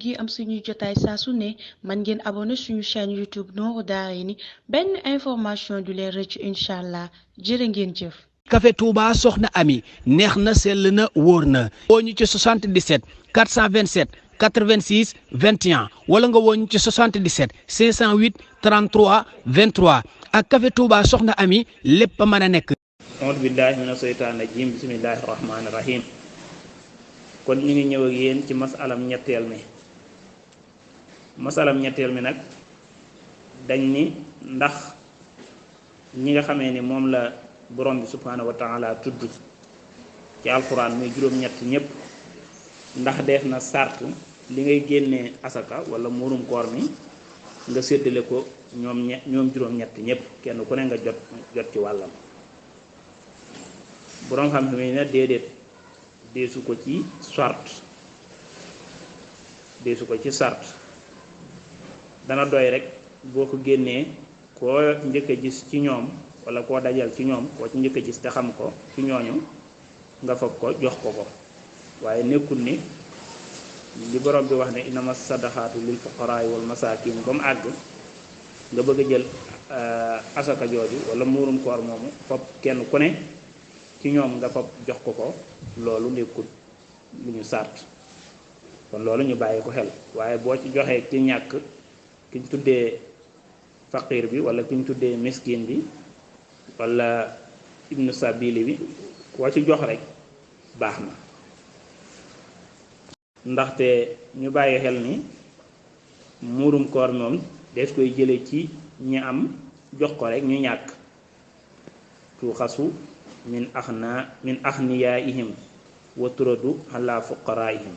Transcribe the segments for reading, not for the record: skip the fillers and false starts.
bëggee am suñu jotaay saa su ne man ngeen abonné suñu chaîne YouTube Nourou Darayni benn information du leen rëcc incha allah jërë ngeen jëf. Café Touba Soxna Ami neex na sell na wóor na woo ñu ci 77 427 86 21 wala nga woo ñu ci 77 508 33 23 ak Café Touba Soxna Ami lépp a mën a nekk. audu billahi mina seytaani rajim bismillahi rahmaani rahim. kon ñu ngi ñëw ak yéen ci masalam ñetteel mi nag dañ ni ndax ñi nga xamee ni moom la borom bi subhaanahu wa taala tudd ci alquran muy juróom-ñett ñëpp ndax def na sart li ngay génnee asaka wala muurum koor mi nga séddale ko ñoom juróom-ñett ñëpp kenn ku ne nga jot ci wàllam. borom xam-xam yi ne déedéet deesu ko ci sart dana doy rek boo ko génnee koo njëkk a gis ci ñoom wala koo dajal ci ñoom koo ci njëkk a gis te xam ko ci ñooñu nga fab ko jox ko waaye nekkul ni li borom bi wax ne innama sadaqaatu lil fuqaraa wal masaakin comme àgg nga bëgg a jël asaka jooju wala muurum koor moomu fab kenn ku ne ci ñoom nga fab jox ko loolu nekkul lu ñu sart kon loolu ñu bàyyi ko xel waaye boo ci joxee ci ñàkk ki ñu tuddee faqir bi wala ki ñu tuddee miskin bi wala ibnu sabili bi koo ci jox rek baax na ndaxte ñu bàyyi xel ni muurum koor moom des koy jële ci ñi am jox ko rek ñu ñàkk tuuxasu min axniyaihim wa turadu ala fuqaraihim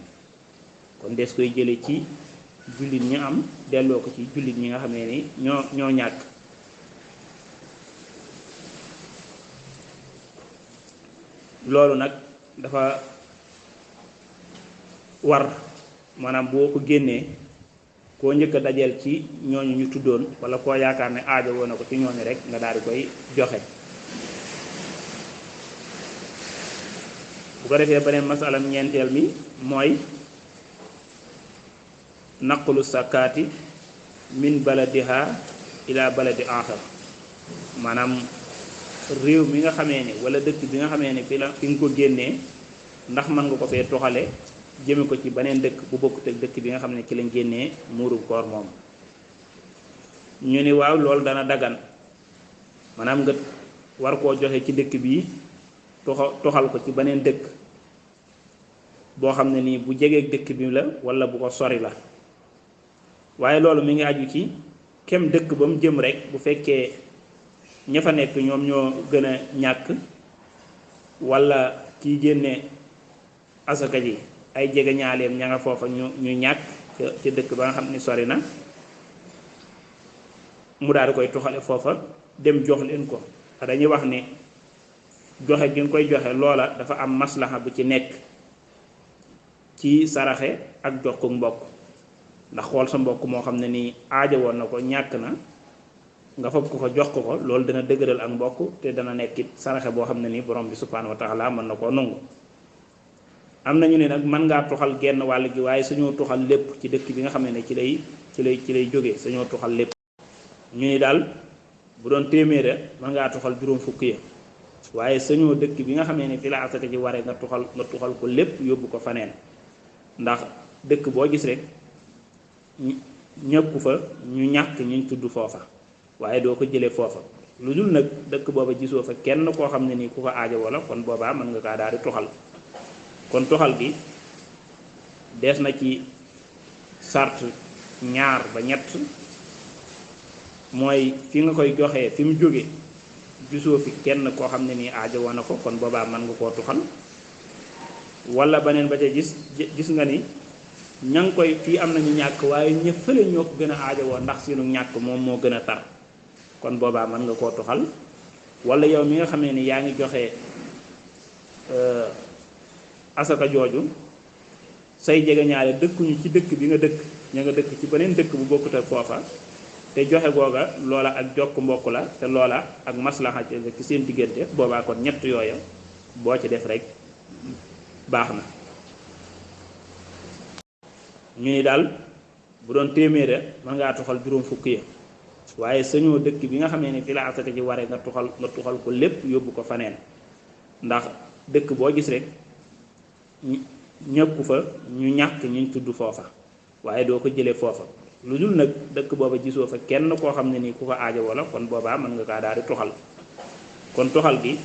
kon des koy jële ci jullit ñi am delloo ko ci jullit ñi nga xamee ni ñoo ñàkk. loolu nag dafa war maanaam boo ko génnee koo njëkk a dajeel ci ñooñu ñu tuddoon wala koo yaakaar ne aajo woon na ko ci ñooñu rek nga daal di koy joxe. bu ko defee beneen masalam ñeenteel mi mooy naqlu sakaati min baladiha ila baladi axar maanaam réew mi nga xamee ni wala dëkk bi nga xamee ni fi nga ko génnee ndax mën nga ko fee toxale jëme ko ci beneen dëkk bu bokkut ak dëkk bi nga xam ne ci lañ génnee muurum koor moom ñu ni waaw loolu dana dagan maanaam nga war koo joxe ci dëkk bi toxal ko ci beneen dëkk boo xam ne nii bu jegeeg dëkk bi la wala bu ko sori la waaye loolu mi ngi aju ci kem dëkk ba mu jëm rek bu fekkee ña fa nekk ñoom ñoo gën a ñàkk wala kiy génne asaka ji ay jege ñaaleem ña nga foofa ñu ñàkk ca dëkk ba nga xam ne sori na mu daal di koy toxale foofa dem jox leen ko dañuy wax ni joxe gi nga koy joxe loola dafa am maslaha bu ci nekk ci saraxe ak jox ko mbokk ndax xool sa mbokk moo xam ne nii aaja woon na ko ñàkk na nga fab ko jox ko loolu dana dëgëral ak mbokk te dana nekkit saraxe boo xam ne nii borom bi subhaanahu wa taala mën na koo nangu. am na ñu ne nag mën ngaa tuxal genn wàll gi waaye sañoo tuxal lépp ci dëkk bi nga xam ne ci lay jóge sañoo tuxal lépp ñu ni daal bu doon téeméer mën ngaa tuxal juróom fukk ya waaye sañoo dëkk bi nga xamee ne fi la asaka ji waree nga tuxal ko lépp yóbbu ko faneen ndax dëkk boo gis rek ñëpp fa ñu ñàkk ñu tudd foofa waaye doo ko jëlee foofa lu dul nag dëkk booba gisoo fa kenn koo xam ne nii ku ko aajo wala kon boobaa mën nga kaa daal di tuxal kon tuxal gi dees na ci sart ñaar ba ñett mooy fi nga koy joxee fi mu jóge gisoo fi kenn koo xam ne nii aajo woon na ko kon boobaa mën nga koo tuxal wala beneen ba ca gis nga ni ña ngi koy fii am nañu ñàkk waaye ña fële ñoo ko gën a aajo woon ndax seenu ñàkk moom moo gën a tar kon boobaa mën nga koo tuxal wala yow mi nga xamee ni yaa ngi joxe asaka jooju say jege ñaare dëkkuñu ci dëkk bi nga dëkk ña nga dëkk ci beneen dëkk bu bokkut ak foofa te joxe googa loola ak jokk mbokk la te loola ak maslaxa ci seen diggante boobaa kon ñett yooya boo ci def rek baax na ñu ni daal bu doon téeméer mën ngaa tuxal juróom fukk ya waaye sañoo dëkk bi nga xamee ne fi la asaka ji waree nga tuxal ko lépp yóbbu ko faneen ndax dëkk boo gis rek ñëkku fa ñu ñàkk ñu tudd foofa waaye doo ko jëlee foofa lu dul nag dëkk booba gisoo fa kenn koo xam ne nii ku ko aajo wala kon boobaa mën nga kaa daal di tuxal kon tuxal gi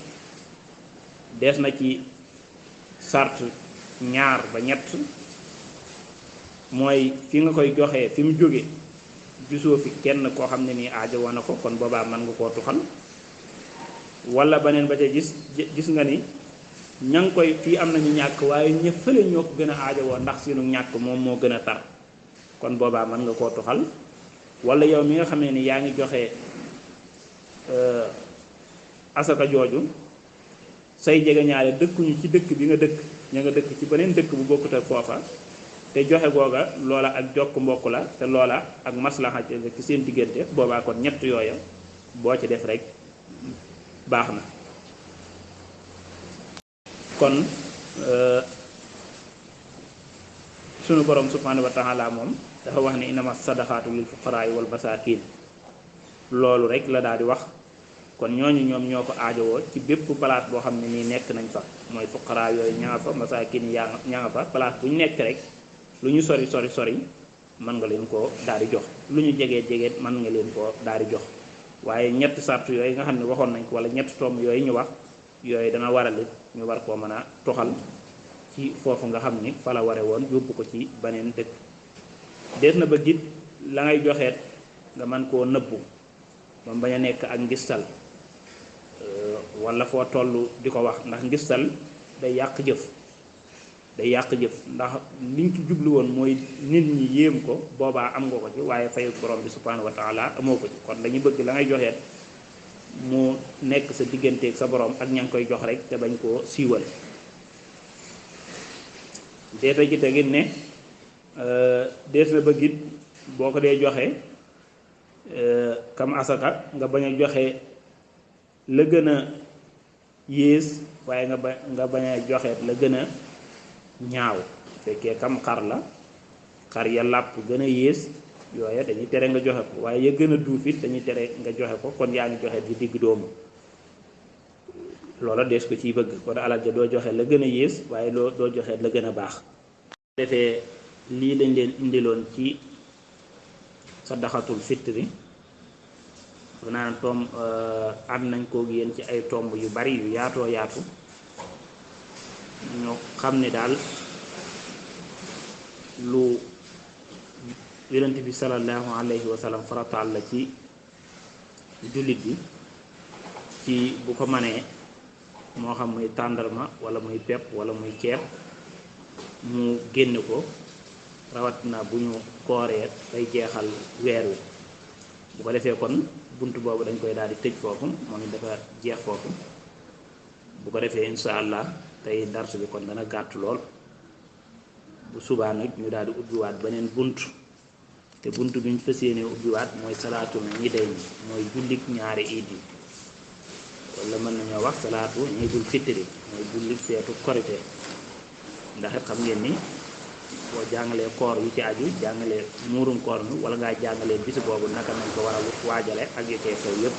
dees na ci sart ñaar ba ñett mooy fi nga koy joxee fi mu jóge gisoo fi kenn koo xam ne nii aajo woon na ko kon boobaa mën nga koo tuxal wala beneen ba ca gis nga ni ña ngi koy fii am nañu ñàkk waaye ña fële ñoo ko gën a aajo woon ndax seenu ñàkk moom moo gën a tar kon boobaa mën nga koo tuxal wala yow mi nga xamee ni yaa ngi joxe asaka jooju say jegeñaale dëkkuñu ci dëkk bi nga dëkk ña nga dëkk ci beneen dëkk bu bokkut ak foofa te joxe googa loola ak jokk mbokk la te loola ak maslaxa ci seen diggante boobaa kon ñett yooya boo ci def rek baax na kon sunu borom subhanahu wa taala moom dafa wax ne inama sadaqaatu lil fuqaraa wal masaakin loolu rek la daal di wax kon ñooñu ñoom ñoo ko aajowoo ci bépp place boo xam ne nii nekk nañ fa mooy fuqaraa yooyu ña nga fa masaakin yaa nga fa place bu ñu nekk rek lu ñu sori mën nga leen koo daal di jox lu ñu jege mën nga leen koo daal di jox waaye ñett sart yooyu nga xam ne waxoon nañ ko wala ñett tomb yooyu ñu wax yooyu dana waral ñu war koo mën a toxal ci foofu nga xam ni fa la ware woon yóbbu ko ci beneen dëkk des na ba git la ngay joxeet nga mën koo nëbbu moom bañ a nekk ak ngistal wala foo toll di ko wax ndax ngistal day yàq jëf ndax liñ ci jublu woon mooy nit ñi yéem ko boobaa am nga ko ci waaye fayu borom bi subhanahu wa taala amoo ko ci kon dañu bëgg la ngay joxeet mu nekk sa digganteeg sa borom ak ña ngi koy jox rek te bañ koo siiwal deeta ci tegit ne dees na bëgg it boo ko dee joxe kam asaka nga bañ a joxe la gën a yées waaye nga bañ a joxe la gën a ñaaw fekkee kam xar la xar ya làpp gën a yées yooya dañuy tere nga joxe ko waaye ya gën a duufit dañuy tere nga joxe ko kon yaa ngi joxe di digg doomu loola dees ko ciy bëgg kon alal ja doo joxe la gën a yées waaye doo joxe la gën a baax defee lii lañ leen indiloon ci sadaqatul fitri bu naan tomb ànd nañ koog yéen ci ay tomb yu bari yu yaatoo yaatu ñoo xam ne daal lu yonent bi sallallahu alayhi wa sallam farataal la ci jullit bi ci bu ko manee moo xam muy tàndarma wala muy pepp wala muy ceeb mu génne ko rawatina bu ñu kooree day jeexal weer wi bu ko defee kon bunt boobu dañ koy daal di tëj foofu moom it dafa jeex foofu bu ko defee insha allah tey darsu bi kon dana gàtt lool bu subaa nag ñu daal di ubbiwaat beneen bunt te bunt bi ñu fas yéene ubbiwaat mooy salaatul iidayn mooy jullik ñaari iid yi wala mën nañoo wax salaatu iidul fitri mooy jullik feetu korite ndax it xam ngeen ni boo jàngalee koor yu ci aju jàngalee muurum koor mi wala ngaa jàngalee bis boobu naka nañ ko war a waajale ak yu cay xew yépp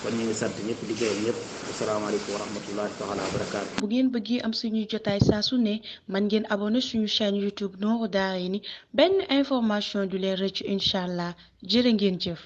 kon ñu ngi sant ñëpp di gërëm ñëpp asalaamaaleykum wa rahmatullahi taala wa barakaatu. bu ngeen bëggee am suñuy jotaay saa su ne man ngeen abonné suñu chaîne YouTube Nourou Darayni benn information du leen rëcc incha allah jërë ngeen jëf.